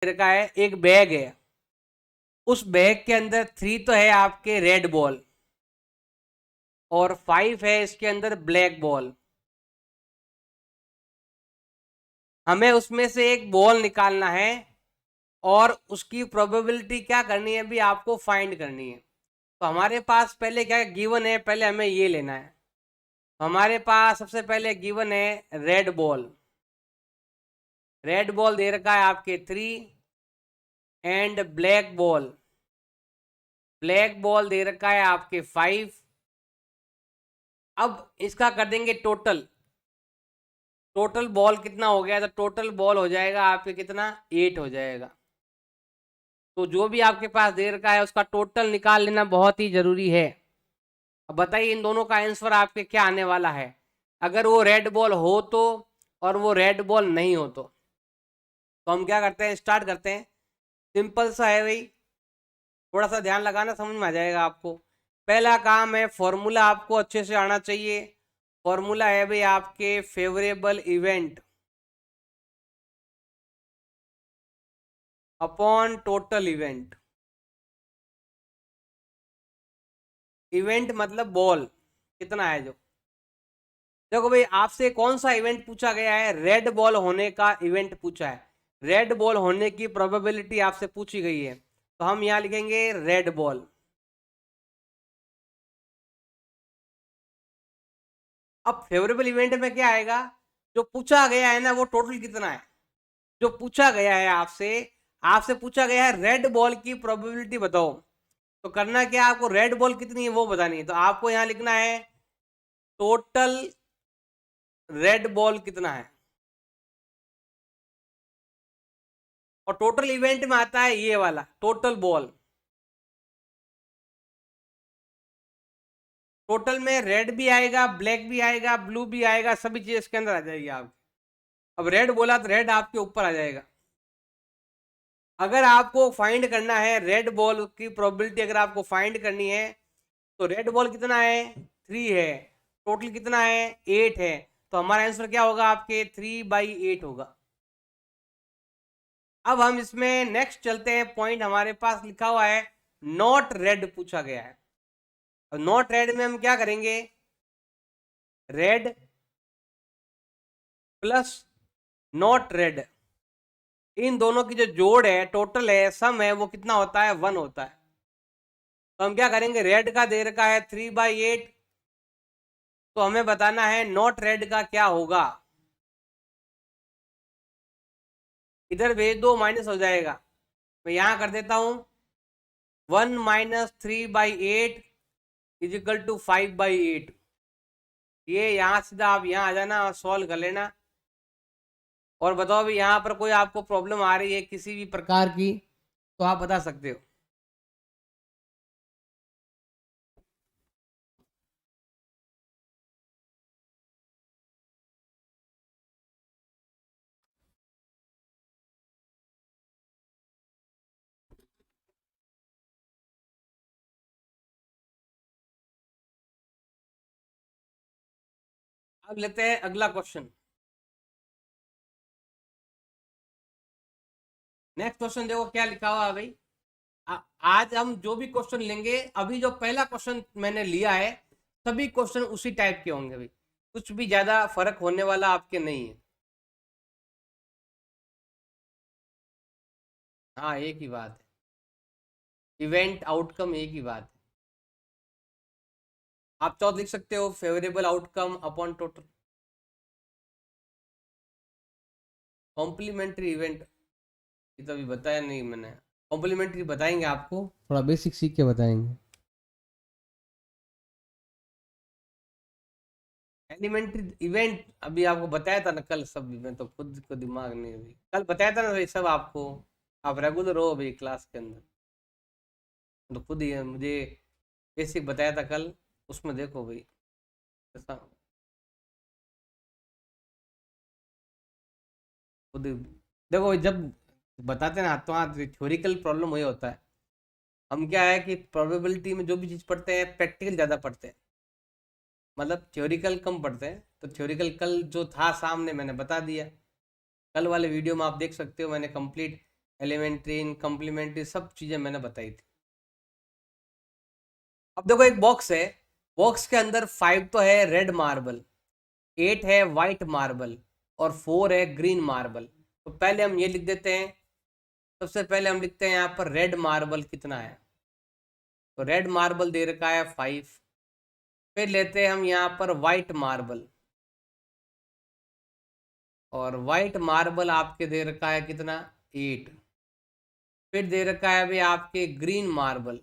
का है, एक बैग है, उस बैग के अंदर 3 तो है आपके रेड बॉल और 5 है इसके अंदर ब्लैक बॉल। हमें उसमें से एक बॉल निकालना है और उसकी प्रोबेबिलिटी क्या करनी है, भी आपको फाइंड करनी है। तो हमारे पास पहले क्या गिवन है, पहले हमें ये लेना है। हमारे पास सबसे पहले गिवन है रेड बॉल। रेड बॉल दे रखा है आपके 3 and black ball, black ball दे रखा है आपके 5। अब इसका कर देंगे टोटल, टोटल बॉल कितना हो गया, तो टोटल बॉल हो जाएगा आपके कितना, 8 हो जाएगा। तो जो भी आपके पास दे रखा है उसका टोटल निकाल लेना बहुत ही जरूरी है। अब बताइए इन दोनों का आंसर आपके क्या आने वाला है, अगर वो रेड बॉल हो तो और वो रेड बॉल नहीं हो तो हम क्या करते हैं, स्टार्ट करते हैं। सिंपल सा है भाई, थोड़ा सा ध्यान लगाना, समझ में आ जाएगा आपको। पहला काम है, फॉर्मूला आपको अच्छे से आना चाहिए। फॉर्मूला है भाई आपके favourable event upon total event. Event मतलब बॉल कितना है जो, देखो भाई आपसे कौन सा इवेंट पूछा गया है, रेड बॉल होने का इवेंट पूछा है। रेड बॉल होने की प्रोबेबिलिटी आपसे पूछी गई है, तो हम यहां लिखेंगे रेड बॉल। अब फेवरेबल इवेंट में क्या आएगा, जो पूछा गया है ना वो टोटल कितना है, जो पूछा गया है आपसे, आपसे पूछा गया है रेड बॉल की प्रोबेबिलिटी बताओ। तो करना क्या, आपको रेड बॉल कितनी है वो बतानी है, तो आपको यहां लिखना है टोटल रेड बॉल कितना है। और टोटल इवेंट में आता है ये वाला टोटल बॉल। टोटल में रेड भी आएगा, ब्लैक भी आएगा, ब्लू भी आएगा, सभी चीज इसके अंदर आ जाएगी आप। अब रेड बोला तो रेड आपके ऊपर आ जाएगा। अगर आपको फाइंड करना है रेड बॉल की प्रोबेबिलिटी, अगर आपको फाइंड करनी है तो रेड बॉल कितना है, 3 है, टोटल कितना है, 8 है। तो हमारा आंसर क्या होगा आपके, 3/8 होगा। अब हम इसमें नेक्स्ट चलते हैं, पॉइंट हमारे पास लिखा हुआ है नॉट रेड पूछा गया है। नॉट रेड में हम क्या करेंगे, रेड प्लस नॉट रेड, इन दोनों की जो जोड़ है, टोटल है, सम है, वो कितना होता है, 1 होता है। तो हम क्या करेंगे, रेड का दे रखा है 3/8, तो हमें बताना है नॉट रेड का क्या होगा। इधर भेज दो, माइनस हो जाएगा। मैं यहां कर देता हूं 1 - 3/8 = 5/8। ये यहां सीधा आप यहां आ जाना और सॉल्व कर लेना। और बताओ भी यहाँ पर कोई आपको प्रॉब्लम आ रही है किसी भी प्रकार की, तो आप बता सकते हो। अब लेते हैं अगला क्वेश्चन। नेक्स्ट क्वेश्चन देखो क्या लिखा हुआ है भाई। आज हम जो भी क्वेश्चन लेंगे, अभी जो पहला क्वेश्चन मैंने लिया है, सभी क्वेश्चन उसी टाइप के होंगे भाई, कुछ भी ज्यादा फर्क होने वाला आपके नहीं है। हाँ एक ही बात है, इवेंट आउटकम एक ही बात है। आप तो लिख सकते हो favourable outcome upon total complementary event. ये तो अभी बताया नहीं मैंने, कॉम्प्लीमेंट्री बताएंगे आपको, थोड़ा बेसिक सीख के बताएंगे। एलिमेंट्री इवेंट अभी आपको बताया था ना कल, सब मैं तो खुद को दिमाग नहीं अभी, कल बताया था ना भाई सब आपको। आप रेगुलर हो अभी क्लास के अंदर, तो खुद ही मुझे बेसिक बताया था कल, उसमें देखो भाई ऐसा खुद देखो भाई, जब बताते हैं ना तो हाँ थ्योरिकल प्रॉब्लम वही होता है। हम क्या है कि प्रोबेबिलिटी में जो भी चीज़ पढ़ते हैं प्रैक्टिकल ज़्यादा पढ़ते हैं, मतलब थ्योरिकल कम पढ़ते हैं। तो थ्योरिकल कल जो था सामने मैंने बता दिया, कल वाले वीडियो में आप देख सकते हो, मैंने कंप्लीट एलिमेंट्री, कम्प्लीमेंट्री, सब चीज़ें मैंने बताई थी। अब देखो एक बॉक्स है, बॉक्स के अंदर 5 तो है रेड मार्बल, 8 है वाइट मार्बल और 4 है ग्रीन मार्बल। तो पहले हम ये लिख देते हैं। सबसे पहले हम लिखते हैं यहाँ पर रेड मार्बल कितना है। तो रेड मार्बल दे रखा है 5। फिर लेते हैं हम यहाँ पर वाइट मार्बल, और वाइट मार्बल आपके दे रखा है कितना, 8। फिर दे रखा है अभी आपके ग्रीन मार्बल,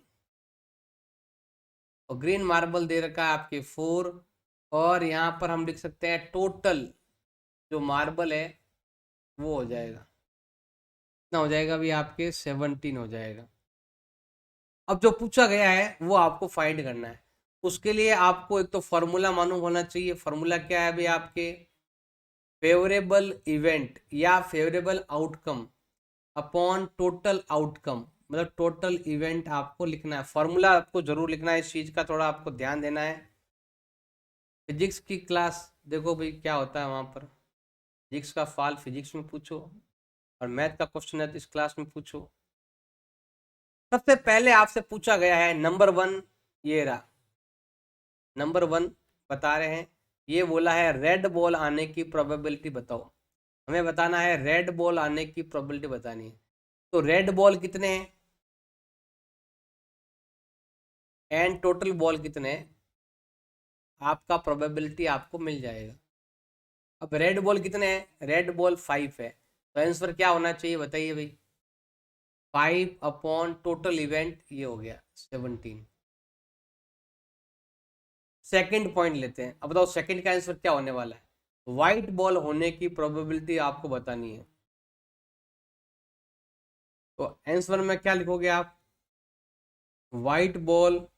और ग्रीन मार्बल दे रखा है आपके 4। और यहाँ पर हम लिख सकते हैं टोटल जो मार्बल है वो हो जाएगा, कितना हो जाएगा अभी आपके 17 हो जाएगा। अब जो पूछा गया है वो आपको फाइंड करना है। उसके लिए आपको एक तो फॉर्मूला मालूम होना चाहिए। फॉर्मूला क्या है अभी आपके, फेवरेबल इवेंट या favourable outcome upon total outcome, मतलब टोटल इवेंट आपको लिखना है। फॉर्मूला आपको जरूर लिखना है, इस चीज़ का थोड़ा आपको ध्यान देना है। फिजिक्स की क्लास देखो भाई क्या होता है वहाँ पर, फिजिक्स का फाल फिजिक्स में पूछो और मैथ का क्वेश्चन है तो इस क्लास में पूछो। सबसे पहले आपसे पूछा गया है नंबर 1, ये रहा नंबर 1 बता रहे हैं। ये बोला है रेड बॉल आने की प्रोबेबिलिटी बताओ। हमें बताना है रेड बॉल आने की प्रोबेबिलिटी बतानी है। तो रेड बॉल कितने हैं एंड टोटल बॉल कितने हैं, आपका प्रोबेबिलिटी आपको मिल जाएगा। अब रेड बॉल कितने हैं, रेड बॉल 5 है, तो आंसर क्या होना चाहिए बताइए भाई, 5 अपॉन टोटल इवेंट, ये हो गया 17। सेकंड पॉइंट लेते हैं। अब बताओ सेकंड का आंसर क्या होने वाला है। व्हाइट बॉल होने की प्रोबेबिलिटी आपको बतानी है। तो आंसर में क्या लिखोगे आप, white ball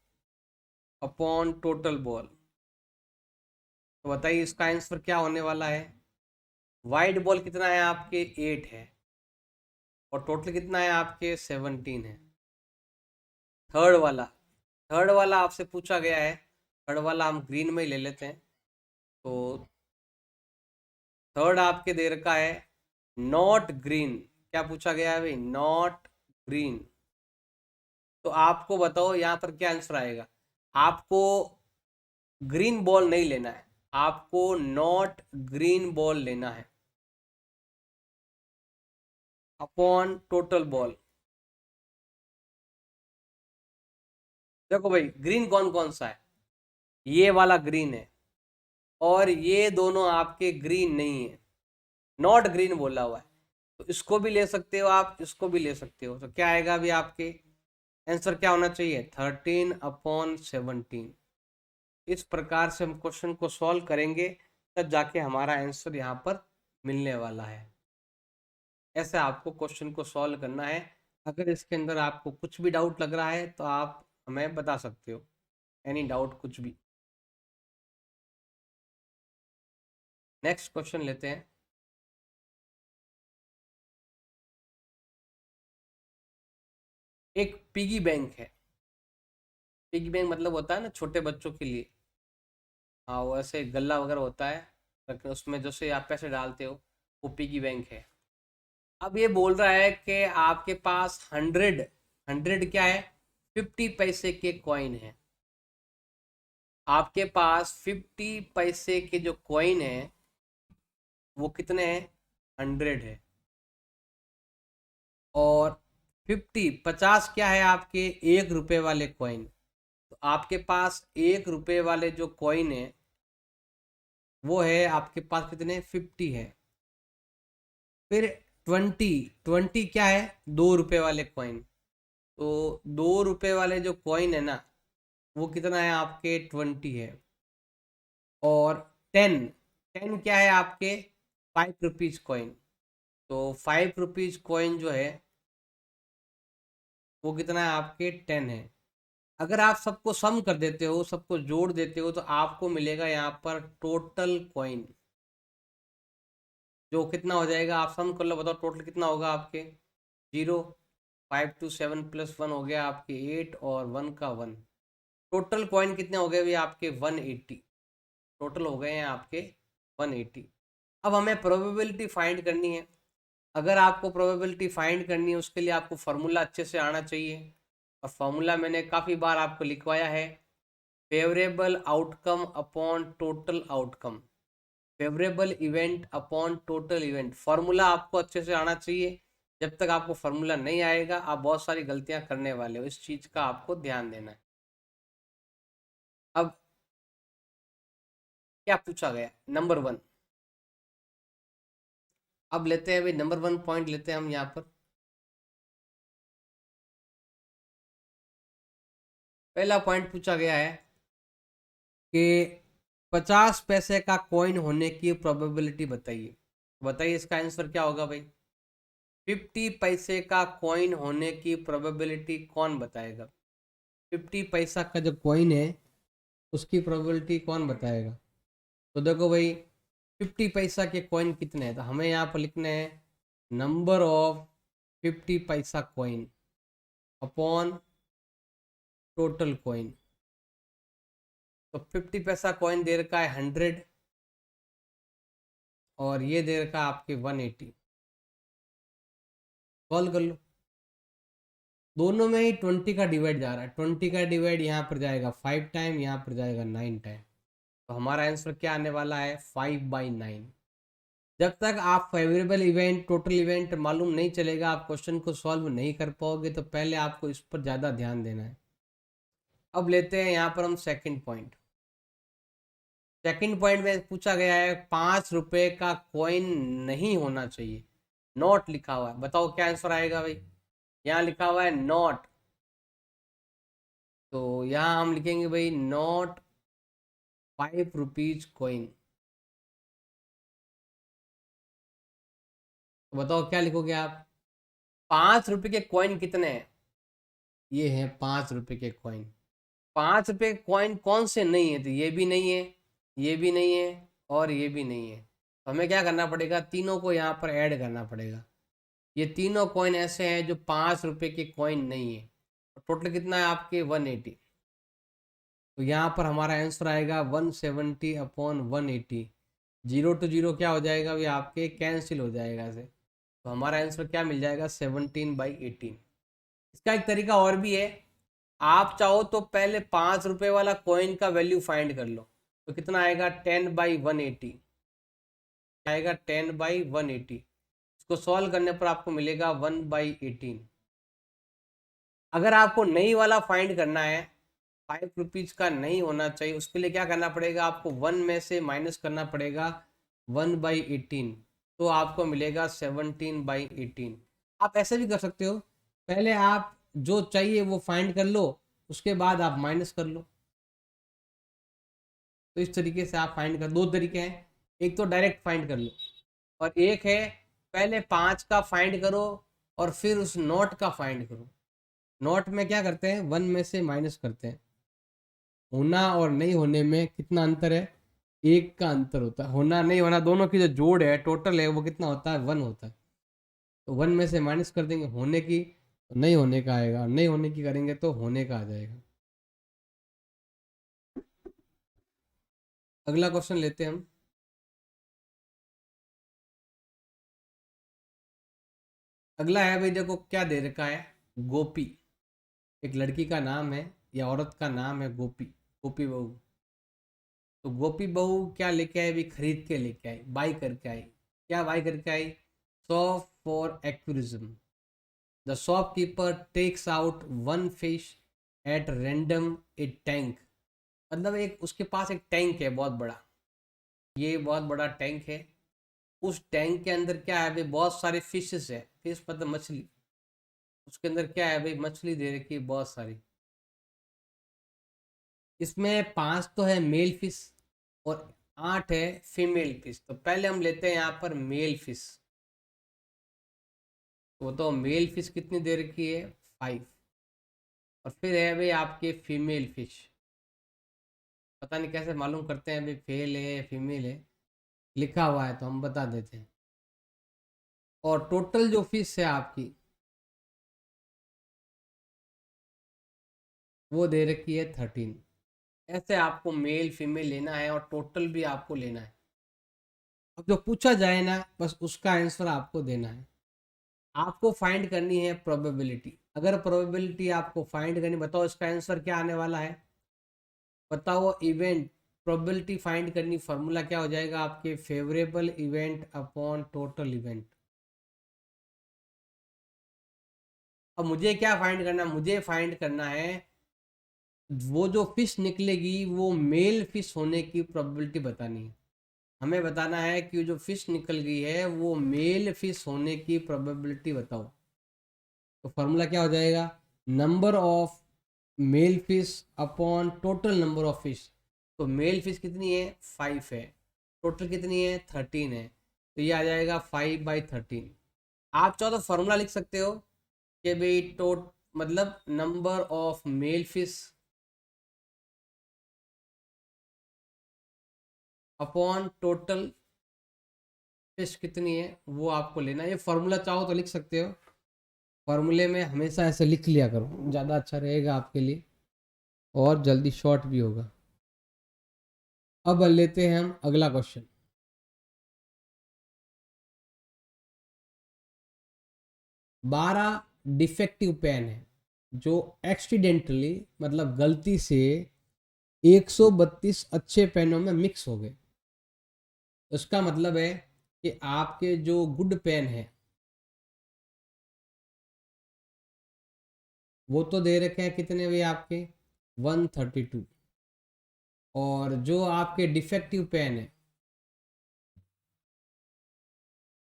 upon total ball. तो बताइए इसका आंसर क्या होने वाला है। व्हाइट बॉल कितना है आपके, 8 है, और टोटल कितना है आपके 17 है। थर्ड वाला आपसे पूछा गया है, थर्ड वाला हम ग्रीन में ही ले लेते हैं। तो थर्ड आपके दे रखा है नॉट ग्रीन। क्या पूछा गया है भाई, नॉट ग्रीन। तो आपको बताओ यहाँ पर क्या आंसर आएगा। आपको ग्रीन बॉल नहीं लेना है, आपको नॉट ग्रीन बॉल लेना है अपॉन टोटल बॉल। देखो भाई ग्रीन कौन कौन सा है, ये वाला ग्रीन है और ये दोनों आपके ग्रीन नहीं है, नॉट ग्रीन बोला हुआ है। तो इसको भी ले सकते हो आप, इसको भी ले सकते हो। तो क्या आएगा अभी आपके आंसर क्या होना चाहिए, 13/17। इस प्रकार से हम क्वेश्चन को सॉल्व करेंगे, तब जाके हमारा आंसर यहाँ पर मिलने वाला है। ऐसे आपको क्वेश्चन को सॉल्व करना है। अगर इसके अंदर आपको कुछ भी डाउट लग रहा है तो आप हमें बता सकते हो, एनी डाउट कुछ भी। नेक्स्ट क्वेश्चन लेते हैं। एक पिगी बैंक है। पिगी बैंक मतलब होता है ना छोटे बच्चों के लिए, हाँ वो ऐसे गल्ला वगैरह होता है, लेकिन उसमें जैसे आप पैसे डालते हो, वो पिगी बैंक है। अब ये बोल रहा है कि आपके पास 100 क्या है, 50 पैसे के कॉइन है। आपके पास 50 पैसे के जो कॉइन है वो कितने हैं, 100 है। और 50 क्या है आपके, 1 रुपए वाले कॉइन। तो आपके पास 1 रुपए वाले जो कॉइन है वो है आपके पास कितने, 50 है। फिर 20 क्या है, 2 रुपए वाले कॉइन। तो 2 रुपए वाले जो कॉइन है ना वो कितना है आपके, 20 है। और 10 क्या है आपके, 5 रुपीज कॉइन। तो 5 रुपीज कॉइन जो है वो कितना है आपके, 10 है। अगर आप सबको सम कर देते हो, सबको जोड़ देते हो, तो आपको मिलेगा यहाँ पर टोटल कॉइन, जो कितना हो जाएगा, आप सम कर लो, बताओ टोटल कितना होगा आपके, 0, 5 to 7 + 1 हो गया आपके 8, और 1 का 1। टोटल कॉइन कितने हो गए भाई आपके, 180। टोटल हो गए हैं आपके 180। अब हमें प्रोबेबिलिटी फाइंड करनी है। अगर आपको प्रोबेबिलिटी फाइंड करनी है उसके लिए आपको फार्मूला अच्छे से आना चाहिए, और फार्मूला मैंने काफ़ी बार आपको लिखवाया है, favourable outcome upon total outcome, favourable event upon total event. Formula आपको अच्छे से आना चाहिए। जब तक आपको फार्मूला नहीं आएगा आप बहुत सारी गलतियां करने वाले हो, इस चीज़ का आपको ध्यान देना है। अब क्या पूछा गया, नंबर 1। अब लेते हैं भाई नंबर 1 पॉइंट लेते हैं हम यहाँ पर। पहला पॉइंट पूछा गया है कि 50 पैसे का कॉइन होने की प्रोबेबिलिटी बताइए। बताइए इसका आंसर क्या होगा भाई। 50 पैसे का कॉइन होने की प्रोबेबिलिटी कौन बताएगा। 50 पैसा का जो कॉइन है उसकी प्रोबेबिलिटी कौन बताएगा। तो देखो भाई 50 पैसा के कॉइन कितने हैं, तो हमें यहाँ पर लिखने हैं नंबर ऑफ 50 पैसा कॉइन अपॉन टोटल कॉइन। तो 50 पैसा कॉइन दे रखा है 100 और ये दे रखा है आपके 180। सॉल्व कर लो, दोनों में ही 20 का डिवाइड जा रहा है। 20 का डिवाइड यहाँ पर जाएगा 5 टाइम, यहाँ पर जाएगा 9 टाइम। तो हमारा आंसर क्या आने वाला है 5/9। जब तक आप फेवरेबल इवेंट टोटल इवेंट मालूम नहीं चलेगा आप क्वेश्चन को सॉल्व नहीं कर पाओगे, तो पहले आपको इस पर ज़्यादा ध्यान देना है। अब लेते हैं यहाँ पर हम सेकंड पॉइंट। सेकंड पॉइंट में पूछा गया है 5 रुपए का कॉइन नहीं होना चाहिए, नॉट लिखा हुआ है। बताओ क्या आंसर आएगा भाई। यहाँ लिखा हुआ है नॉट, तो यहाँ हम लिखेंगे भाई नॉट 5 रुपीज कॉइन। तो बताओ क्या लिखोगे आप। 5 रुपए के कॉइन कितने हैं, ये हैं 5 रुपए के कॉइन। 5 रुपए के कॉइन कौन से नहीं है, तो ये भी नहीं है, ये भी नहीं है और ये भी नहीं है। तो हमें क्या करना पड़ेगा, तीनों को यहाँ पर ऐड करना पड़ेगा। ये तीनों कॉइन ऐसे हैं जो 5 रुपए के कॉइन नहीं है। टोटल कितना है आपके 180। तो यहाँ पर हमारा आंसर आएगा 170/180। 0 to 0 क्या हो जाएगा भाई आपके कैंसिल हो जाएगा ऐसे। तो हमारा आंसर क्या मिल जाएगा 17/18। इसका एक तरीका और भी है, आप चाहो तो पहले 5 रुपए वाला कॉइन का वैल्यू फाइंड कर लो। तो कितना आएगा 10/180 आएगा 10/180। इसको सॉल्व करने पर आपको मिलेगा 1/18। अगर आपको नई वाला फाइंड करना है 5 रुपीज का नहीं होना चाहिए, उसके लिए क्या करना पड़ेगा आपको 1 में से माइनस करना पड़ेगा 1/18, तो आपको मिलेगा 17/18। आप ऐसे भी कर सकते हो, पहले आप जो चाहिए वो फाइंड कर लो उसके बाद आप माइनस कर लो। तो इस तरीके से आप फाइंड कर, दो तरीके हैं, एक तो डायरेक्ट फाइंड कर लो और एक है पहले 5 का फाइंड करो और फिर उस नोट का फाइंड करो। नोट में क्या करते हैं 1 में से माइनस करते हैं। होना और नहीं होने में कितना अंतर है, 1 का अंतर होता है। होना नहीं होना दोनों की जो जोड़ है टोटल है वो कितना होता है 1 होता है। तो 1 में से माइनस कर देंगे होने की, तो नहीं होने का आएगा, नहीं होने की करेंगे तो होने का आ जाएगा। अगला क्वेश्चन लेते हैं हम। अगला है भाई, देखो क्या दे रखा है, गोपी। एक लड़की का नाम है या औरत का नाम है गोपी, गोपी बहू। तो गोपी बहू क्या लेके आई, भी खरीद के लेके आई, बाई करके आई। क्या बाई करके आई, shop for acquisition. The shopkeeper takes out 1 fish at random a tank. मतलब एक उसके पास एक टैंक है बहुत बड़ा, ये बहुत बड़ा टैंक है। उस टैंक के अंदर क्या है भाई, बहुत सारे फिशेस है, फिश मतलब मछली। उसके अंदर क्या है भाई, मछली दे रखी है बहुत सारी। इसमें 5 तो है मेल फिश और 8 है फीमेल फिश। तो पहले हम लेते हैं यहाँ पर मेल फिश। तो मेल फिश कितनी दे रखी है 5, और फिर है भाई आपके फीमेल फिश। पता नहीं कैसे मालूम करते हैं भाई फेल है फीमेल है, लिखा हुआ है तो हम बता देते हैं। और टोटल जो फिश है आपकी वो दे रखी है 13। ऐसे आपको मेल फीमेल लेना है और टोटल भी आपको लेना है। अब जो पूछा जाए ना बस उसका आंसर आपको देना है। आपको फाइंड करनी है प्रोबेबिलिटी। अगर प्रोबेबिलिटी आपको फाइंड करनी, बताओ इसका आंसर क्या आने वाला है, बताओ। इवेंट प्रोबेबिलिटी फाइंड करनी, फॉर्मूला क्या हो जाएगा आपके, favourable event upon total event. अब मुझे क्या फाइंड करना है, मुझे फाइंड करना है वो जो फिश निकलेगी वो मेल फिश होने की प्रोबेबिलिटी बतानी है। हमें बताना है कि जो फिश निकल गई है वो मेल फिश होने की प्रोबेबिलिटी बताओ। तो फॉर्मूला क्या हो जाएगा, number of male fish upon total number of fish. तो मेल फिश कितनी है, 5 है, टोटल कितनी है, 13 है, तो ये आ जाएगा 5/13। आप चाहो तो फॉर्मूला लिख सकते हो कि भाई मतलब number of male fish upon total fish कितनी है वो आपको लेना है। ये फॉर्मूला चाहो तो लिख सकते हो, फॉर्मूले में हमेशा ऐसे लिख लिया करो, ज़्यादा अच्छा रहेगा आपके लिए और जल्दी शॉर्ट भी होगा। अब लेते हैं हम अगला क्वेश्चन। 12 डिफेक्टिव पेन है जो एक्सीडेंटली मतलब गलती से 132 अच्छे पेनों में मिक्स हो गए। उसका मतलब है कि आपके जो गुड पेन है वो तो दे रखे हैं कितने भी आपके 132, और जो आपके डिफेक्टिव पेन है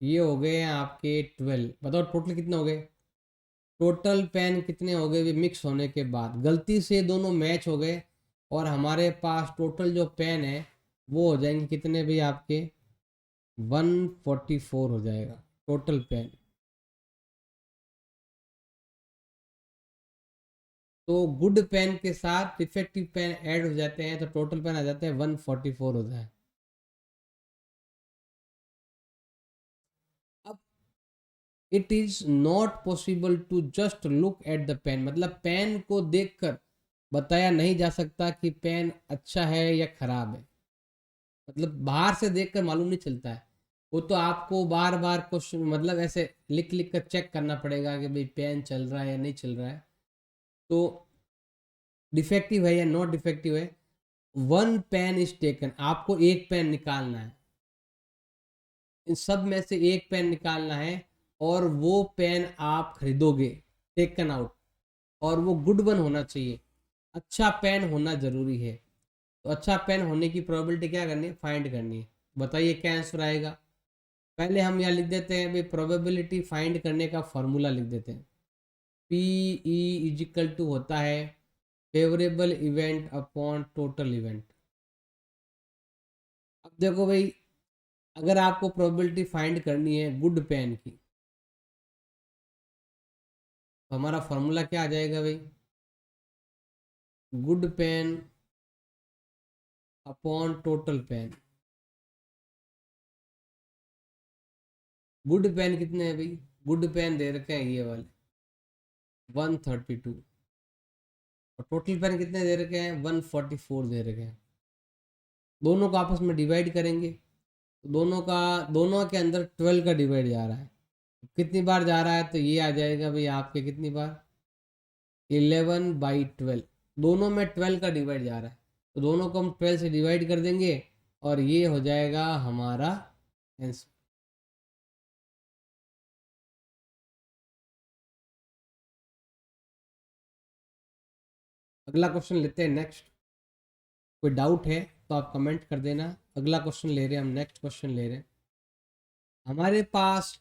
ये हो गए हैं आपके 12। बताओ टोटल कितने हो गए, टोटल पेन कितने हो गए मिक्स होने के बाद, गलती से दोनों मैच हो गए और हमारे पास टोटल जो पेन है वो हो जाएंगे कितने भी आपके 144 हो जाएगा टोटल पेन। तो गुड पेन के साथ डिफेक्टिव पेन ऐड हो जाते हैं तो टोटल पेन आ जाते हैं 144 होता है। अब it is not possible to just look at the pen, मतलब पेन को देखकर बताया नहीं जा सकता कि पेन अच्छा है या खराब है, मतलब बाहर से देखकर मालूम नहीं चलता है। वो तो आपको बार बार क्वेश्चन मतलब ऐसे लिख लिख कर चेक करना पड़ेगा कि भाई पेन चल रहा है या नहीं चल रहा है, तो डिफेक्टिव है या नॉट डिफेक्टिव है। वन पेन इज टेकन, आपको एक पेन निकालना है, इन सब में से एक पेन निकालना है और वो पेन आप खरीदोगे, टेकन आउट, और वो गुड वन होना चाहिए, अच्छा पेन होना जरूरी है। तो अच्छा पेन होने की प्रोबेबिलिटी क्या करनी है, फाइंड करनी है। बताइए क्या आंसर आएगा। पहले हम यहाँ लिख देते हैं भाई प्रोबेबिलिटी फाइंड करने का फॉर्मूला लिख देते हैं, पी ई इजिकल टू होता है favourable event upon total event. अब देखो भाई, अगर आपको प्रोबेबिलिटी फाइंड करनी है गुड पेन की तो हमारा फॉर्मूला क्या आ जाएगा भाई, good pen upon total pen. Good pen कितने हैं भाई, गुड पेन दे रखे हैं ये वाले 132, और टोटल पेन कितने दे रखे हैं 144 दे रखे हैं। दोनों को आपस में डिवाइड करेंगे तो दोनों के अंदर 12 का डिवाइड जा रहा है, कितनी बार जा रहा है, तो ये आ जाएगा भाई आपके कितनी बार 11/12, दोनों में 12 का डिवाइड जा रहा है तो दोनों को हम 12 से डिवाइड कर देंगे और ये हो जाएगा हमारा आंसर। अगला क्वेश्चन लेते हैं नेक्स्ट। कोई डाउट है तो आप कमेंट कर देना। अगला क्वेश्चन ले रहे हैं हम, नेक्स्ट क्वेश्चन ले रहे हैं। हमारे पास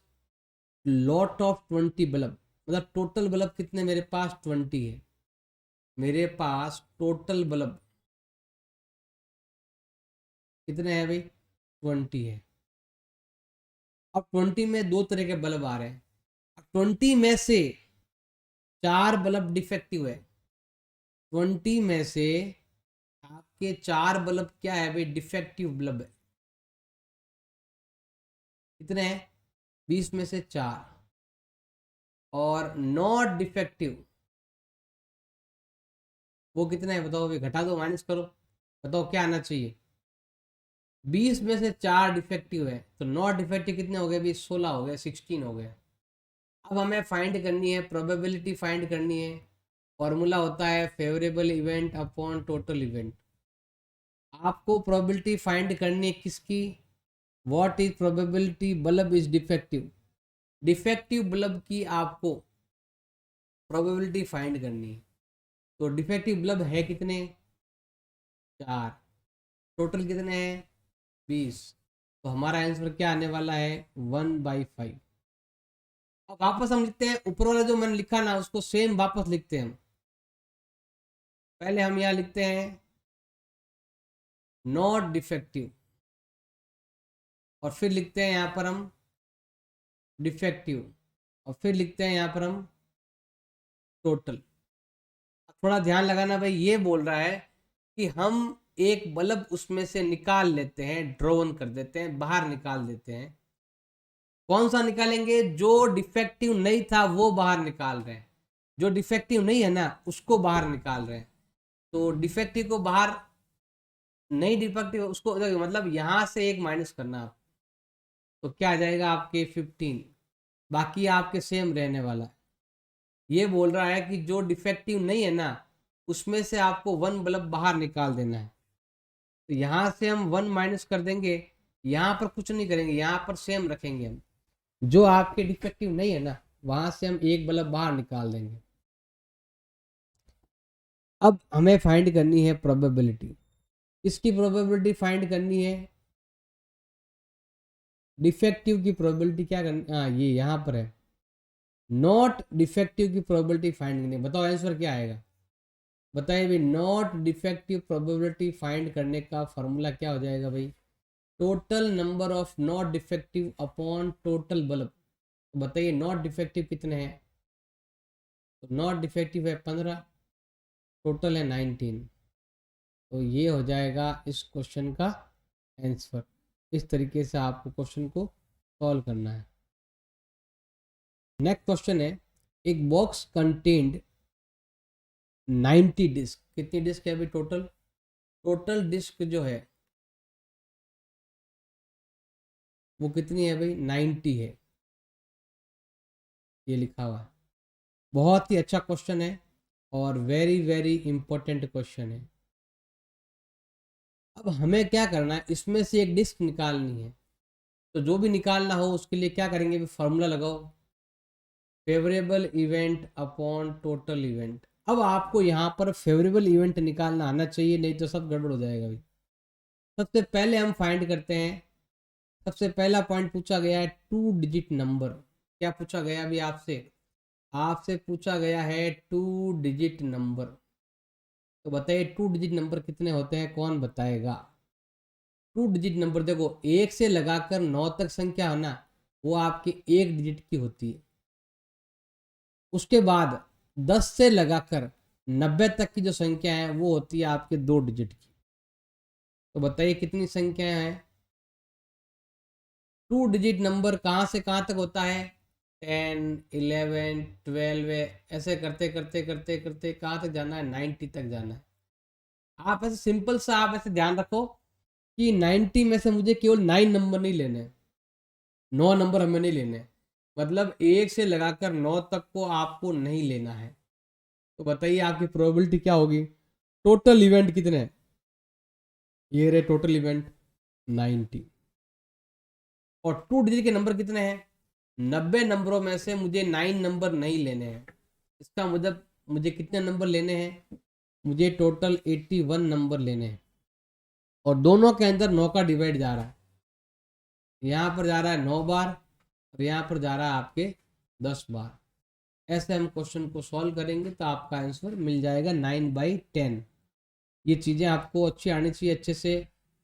लॉट ऑफ 20 बल्ब, मतलब टोटल बल्ब कितने मेरे पास 20 है, मेरे पास टोटल बल्ब कितने हैं भाई 20 है। अब 20 में दो तरह के बल्ब आ रहे हैं, 20 में से 4 बल्ब डिफेक्टिव है, 20 में से आपके 4 बल्ब क्या है भाई डिफेक्टिव बल्ब है। कितने हैं 20 में से 4, और नॉट डिफेक्टिव वो कितने हैं बताओ भाई, घटा दो माइनस करो, बताओ क्या आना चाहिए। 20 में से 4 डिफेक्टिव है तो नॉट डिफेक्टिव कितने हो गए भाई 16 हो गए, 16 हो गए। अब हमें फाइंड करनी है प्रोबेबिलिटी, फाइंड करनी है। फॉर्मूला होता है favourable event upon total event. आपको प्रोबेबिलिटी फाइंड करनी है किसकी? What is probability bulb is defective. Defective bulb की आपको प्रोबेबिलिटी फाइंड करनी है। तो डिफेक्टिव बल्ब है कितने? 4। टोटल कितने हैं? 20। तो हमारा आंसर क्या आने वाला है? 1/5। अब वापस हम लिखते हैं ऊपर वाला जो मैंने लिखा ना, उसको सेम वापस लिखते हैं हम। पहले हम यहाँ लिखते हैं नॉट डिफेक्टिव, और फिर लिखते हैं यहाँ पर हम डिफेक्टिव, और फिर लिखते हैं यहाँ पर हम टोटल। थोड़ा ध्यान लगाना भाई, ये बोल रहा है कि हम एक बल्ब उसमें से निकाल लेते हैं, ड्रोन कर देते हैं, बाहर निकाल देते हैं। कौन सा निकालेंगे? जो डिफेक्टिव नहीं था वो बाहर निकाल रहे हैं, जो डिफेक्टिव नहीं है ना उसको बाहर निकाल रहे हैं। तो डिफेक्टिव को बाहर, नहीं डिफेक्टिव उसको, मतलब यहां से एक माइनस करना आप, तो क्या आ जाएगा आपके 15। बाकी आपके सेम रहने वाला है। ये बोल रहा है कि जो डिफेक्टिव नहीं है ना उसमें से आपको 1 बल्ब बाहर निकाल देना है। तो यहाँ से हम 1 माइनस कर देंगे, यहाँ पर कुछ नहीं करेंगे, यहाँ पर सेम रखेंगे हम। जो आपके डिफेक्टिव नहीं है ना वहां से हम एक बल्ब बाहर निकाल देंगे। अब हमें फाइंड करनी है प्रोबेबिलिटी। इसकी प्रोबेबिलिटी फाइंड करनी है, डिफेक्टिव की प्रोबेबिलिटी क्या करनी, हाँ ये यहाँ पर है, नॉट डिफेक्टिव की प्रोबेबिलिटी फाइंड करनी है। बताओ आंसर क्या आएगा? बताइए भाई, नॉट डिफेक्टिव प्रोबेबिलिटी फाइंड करने का फॉर्मूला क्या हो जाएगा भाई? Total number of not defective upon total bulb. तो बताइए नॉट डिफेक्टिव कितने हैं? तो नॉट डिफेक्टिव है 15, टोटल है 19। तो ये हो जाएगा इस क्वेश्चन का आंसर। इस तरीके से आपको क्वेश्चन को सॉल्व करना है। नेक्स्ट क्वेश्चन है, एक बॉक्स कंटेन्ड 90 डिस्क। कितनी डिस्क है अभी टोटल? टोटल डिस्क जो है वो कितनी है भाई? 90 है, ये लिखा हुआ है। बहुत ही अच्छा क्वेश्चन है और वेरी वेरी इंपॉर्टेंट क्वेश्चन है। अब हमें क्या करना है, इसमें से एक डिस्क निकालनी है। तो जो भी निकालना हो उसके लिए क्या करेंगे? फॉर्मूला लगाओ, favourable event upon total event. अब आपको यहाँ पर फेवरेबल इवेंट निकालना आना चाहिए, नहीं तो सब गड़बड़ हो जाएगा भाई। सबसे पहले हम फाइंड करते हैं, सबसे पहला पॉइंट पूछा गया है 2 डिजिट नंबर। क्या पूछा गया अभी आपसे? आपसे पूछा गया है 2 डिजिट नंबर। तो बताइए 2 डिजिट नंबर कितने होते हैं, कौन बताएगा? 2 डिजिट नंबर देखो, 1 से लगाकर 9 तक संख्या है ना वो आपकी 1 डिजिट की होती है। उसके बाद 10 से लगाकर 90 तक की जो संख्या है वो होती है आपके 2 डिजिट की। तो बताइए कितनी संख्याएं हैं? 2 डिजिट नंबर कहाँ से कहाँ तक होता है? 10, 11, 12, ऐसे करते करते करते करते कहाँ तक जाना है? 90 तक जाना है। आप ऐसे सिंपल सा आप ऐसे ध्यान रखो कि 90 में से मुझे केवल 9 नंबर नहीं लेने, 9 नंबर हमें नहीं लेने, मतलब 1 से लगाकर 9 तक को आपको नहीं लेना है। तो बताइए आपकी प्रोबेबिलिटी क्या होगी? टोटल इवेंट कितने हैं? ये रहे टोटल इवेंट 90। और 2 डिजिट के नंबर कितने हैं? 90 नंबरों में से मुझे 9 नंबर नहीं लेने हैं। इसका मतलब मुझे कितने नंबर लेने हैं? मुझे टोटल 81 नंबर लेने हैं। और दोनों के अंदर 9 का डिवाइड जा रहा है, यहाँ पर जा रहा है 9 बार और यहाँ पर जा रहा है आपके 10 बार। ऐसे हम क्वेश्चन को सॉल्व करेंगे तो आपका आंसर मिल जाएगा 9/10। ये चीज़ें आपको अच्छी आनी चाहिए अच्छे से।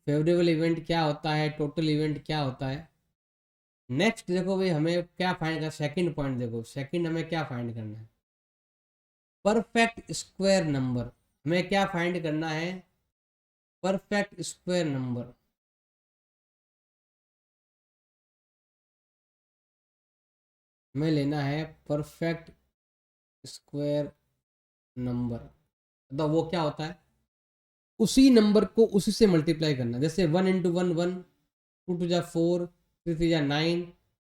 फेवरेबल इवेंट क्या होता है, टोटल इवेंट क्या होता है। नेक्स्ट देखो भाई, हमें क्या फाइंड करना, सेकंड पॉइंट देखो, सेकंड हमें क्या फाइंड करना है? Perfect square number. हमें क्या फाइंड करना है? Perfect square number. हमें लेना है परफेक्ट स्क्वायर नंबर। तो वो क्या होता है? उसी नंबर को उसी से मल्टीप्लाई करना। जैसे 1 × 1 1, 2 × 4, 3 × 9,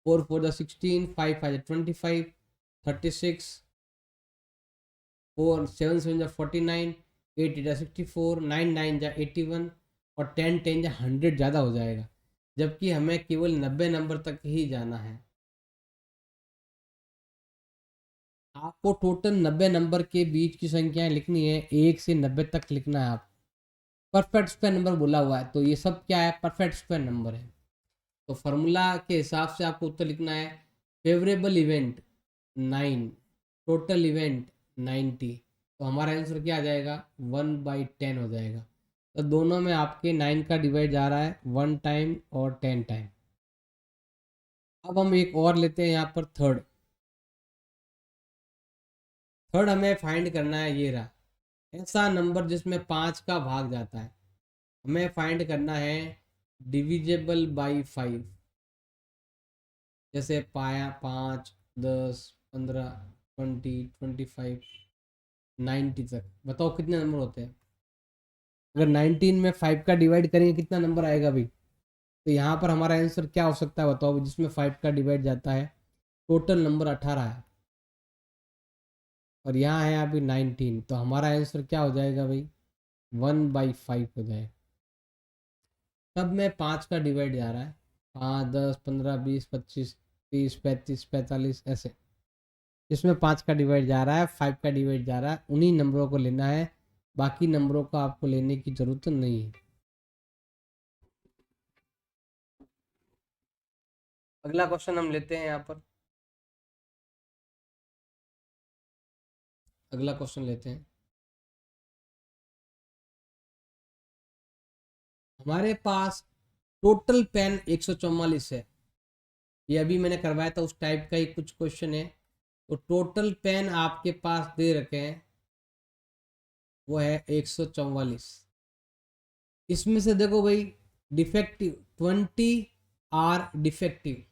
4 × 4 16, 5 × 5 25, 36, 4 7 7 जा 49, 8 8 जा 64, 9 9 जा 81 और 10 10 जा 100 ज़्यादा हो जाएगा, जबकि हमें केवल 90 नंबर तक ही जाना है। आपको टोटल 90 नंबर के बीच की संख्याएं लिखनी है, 1 से 90 तक लिखना है। आप परफेक्ट स्क्वायर नंबर बोला हुआ है, तो ये सब क्या है, परफेक्ट स्क्वायर नंबर है। तो फार्मूला के हिसाब से आपको उत्तर लिखना है, फेवरेबल इवेंट 9, टोटल इवेंट 90। तो हमारा आंसर क्या आ जाएगा, 1/10 हो जाएगा। तो दोनों में आपके 9 का डिवाइड जा रहा है 1 टाइम और 10 टाइम। अब हम एक और लेते हैं यहाँ पर थर्ड। थर्ड हमें फाइंड करना है, ये रहा ऐसा नंबर जिसमें 5 का भाग जाता है। हमें फाइंड करना है डिविजिबल बाई 5। जैसे पाया 5, 10, 15, 20, 25, 90 तक। बताओ कितने नंबर होते हैं। अगर 19 में 5 का डिवाइड करेंगे कितना नंबर आएगा भाई। तो यहाँ पर हमारा आंसर क्या हो सकता है बताओ, जिसमें 5 का डिवाइड जाता है। टोटल नंबर 18 है और यहाँ है अभी 19, तो हमारा आंसर क्या हो जाएगा भाई, 1/5 हो जाएगा। सब में 5 का डिवाइड जा रहा है, 5, 10, 15, 20, 25, 30, 35, 45 ऐसे। इसमें 5 का डिवाइड जा रहा है, 5 का डिवाइड जा रहा है, उन्हीं नंबरों को लेना है, बाकी नंबरों को आपको लेने की जरूरत नहीं है। अगला क्वेश्चन हम लेते हैं यहाँ पर। अगला क्वेश्चन लेते हैं। हमारे पास टोटल पेन 144 है। ये अभी मैंने करवाया था उस टाइप का ही कुछ क्वेश्चन है। तो टोटल पेन आपके पास दे रखे हैं वो है 144। इसमें से देखो भाई, डिफेक्टिव 20 आर डिफेक्टिव।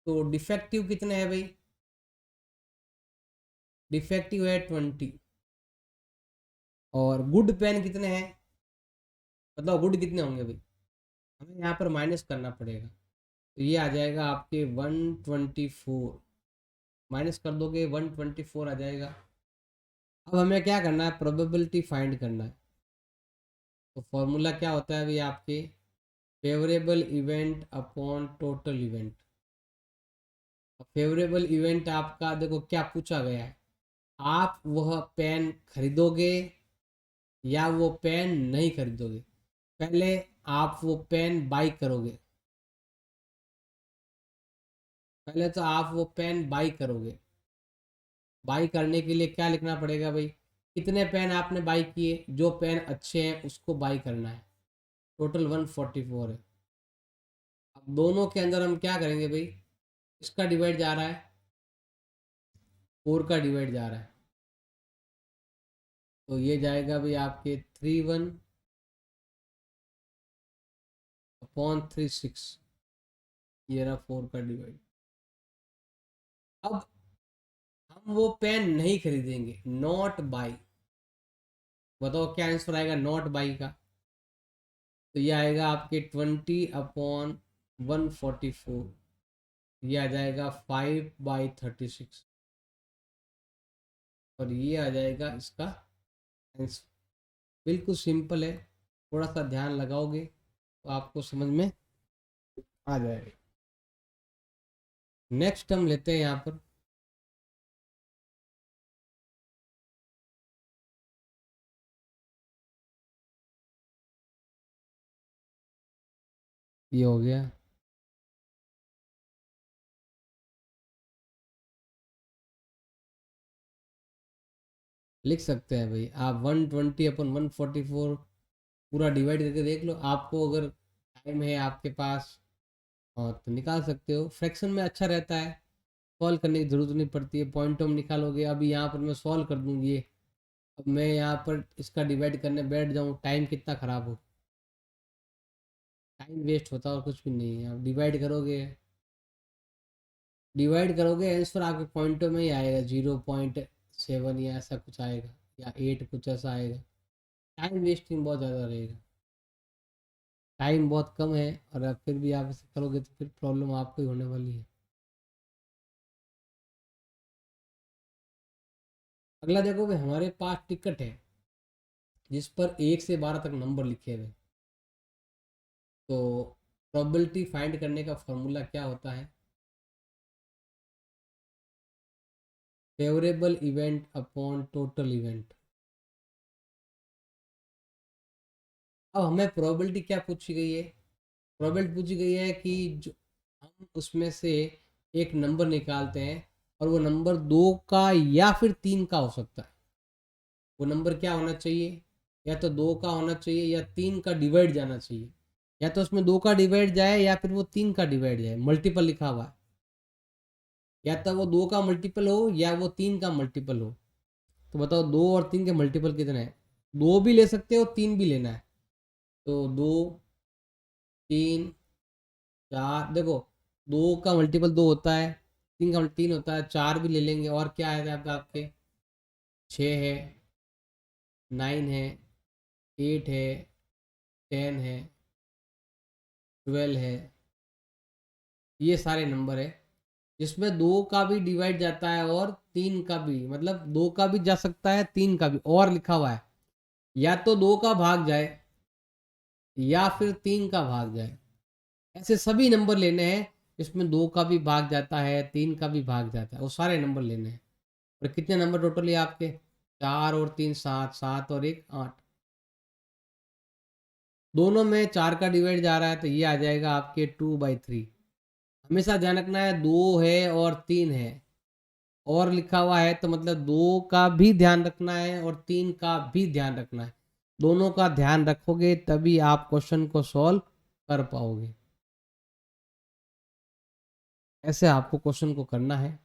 तो डिफेक्टिव कितने हैं भाई, डिफेक्टिव है 20। और गुड पेन कितने हैं, मतलब गुड कितने होंगे भाई, हमें यहाँ पर माइनस करना पड़ेगा। तो ये आ जाएगा आपके 124, माइनस कर दोगे 124 आ जाएगा। अब हमें क्या करना है, प्रोबेबिलिटी फाइंड करना है। तो फॉर्मूला क्या होता है भाई आपके, favourable event upon total event. Favourable event आपका देखो क्या पूछा गया है, आप वह पेन खरीदोगे या वो पेन नहीं खरीदोगे। पहले आप वो पेन बाई करोगे, पहले तो आप वो पेन बाई करोगे। बाई करने के लिए क्या लिखना पड़ेगा भाई, कितने पेन आपने बाई किए, जो पेन अच्छे हैं उसको बाई करना है। टोटल 144 है। अब दोनों के अंदर हम क्या करेंगे भाई, इसका डिवाइड जा रहा है, 4 का डिवाइड जा रहा है। तो ये जाएगा भाई आपके 31 अपॉन 36। ये रहा 4 का डिवाइड। अब हम वो पेन नहीं खरीदेंगे, नॉट बाई। बताओ क्या आंसर आएगा नॉट बाई का। तो ये आएगा आपके 20/144। ये आ जाएगा 5/36 और ये आ जाएगा इसका आंसर। बिल्कुल सिंपल है, थोड़ा सा ध्यान लगाओगे तो आपको समझ में आ जाएगा। नेक्स्ट हम लेते हैं यहाँ पर, ये हो गया। लिख सकते हैं भाई आप 120/144 पूरा डिवाइड करके देख लो। आपको अगर टाइम है आपके पास और तो निकाल सकते हो। फ्रैक्शन में अच्छा रहता है, सॉल्व करने की ज़रूरत नहीं पड़ती है, पॉइंटों में निकालोगे। अभी यहाँ पर मैं सॉल्व कर दूँगी ये, अब मैं यहाँ पर इसका डिवाइड करने बैठ जाऊँ, टाइम कितना ख़राब हो, टाइम वेस्ट होता है और कुछ भी नहीं है। आप डिवाइड करोगे आंसर आपके पॉइंटों में ही आएगा, 0.7 या ऐसा कुछ आएगा, या 8 कुछ ऐसा आएगा। टाइम वेस्टिंग बहुत ज़्यादा रहेगा, टाइम बहुत कम है और आप फिर भी आप इसे करोगे तो फिर प्रॉब्लम आपको ही होने वाली है। अगला देखो भाई, हमारे पास टिकट है जिस पर 1 से 12 तक नंबर लिखे हुए, तो प्रोबेबिलिटी फाइंड करने का फॉर्मूला क्या होता है? Favourable event upon total event. अब हमें प्रोबेबिलिटी क्या पूछी गई है? प्रोबेबिलिटी पूछी गई है कि जो हम उसमें से एक नंबर निकालते हैं और वो नंबर 2 का या फिर 3 का हो सकता है। वो नंबर क्या होना चाहिए? या तो 2 का होना चाहिए या 3 का डिवाइड जाना चाहिए। या तो उसमें 2 का डिवाइड जाए या फिर वो 3 का डिवाइड जाए, मल्टीपल लिखा हुआ है। या तो वो 2 का मल्टीपल हो या वो 3 का मल्टीपल हो। तो बताओ 2 और 3 के मल्टीपल कितने हैं? 2 भी ले सकते हो, 3 भी लेना है। तो 2, 3, 4, देखो 2 का मल्टीपल 2 होता है, 3 का 3 होता है, 4 भी ले लेंगे। और क्या है आपके? 6 है, 9 है, 8 है, 10 है, 12 है। ये सारे नंबर है जिसमें 2 का भी डिवाइड जाता है और 3 का भी, मतलब 2 का भी जा सकता है, 3 का भी। और लिखा हुआ है या तो 2 का भाग जाए या फिर 3 का भाग जाए। ऐसे सभी नंबर लेने हैं जिसमें 2 का भी भाग जाता है, 3 का भी भाग जाता है, वो सारे नंबर लेने हैं। और कितने नंबर टोटल है आपके? 4 और 3 7, 7 और 1 8। दोनों में 4 का डिवाइड जा रहा है तो ये आ जाएगा आपके 2/3। हमेशा ध्यान रखना है 2 है और 3 है और लिखा हुआ है, तो मतलब 2 का भी ध्यान रखना है और 3 का भी ध्यान रखना है। दोनों का ध्यान रखोगे तभी आप क्वेश्चन को सॉल्व कर पाओगे। ऐसे आपको क्वेश्चन को करना है।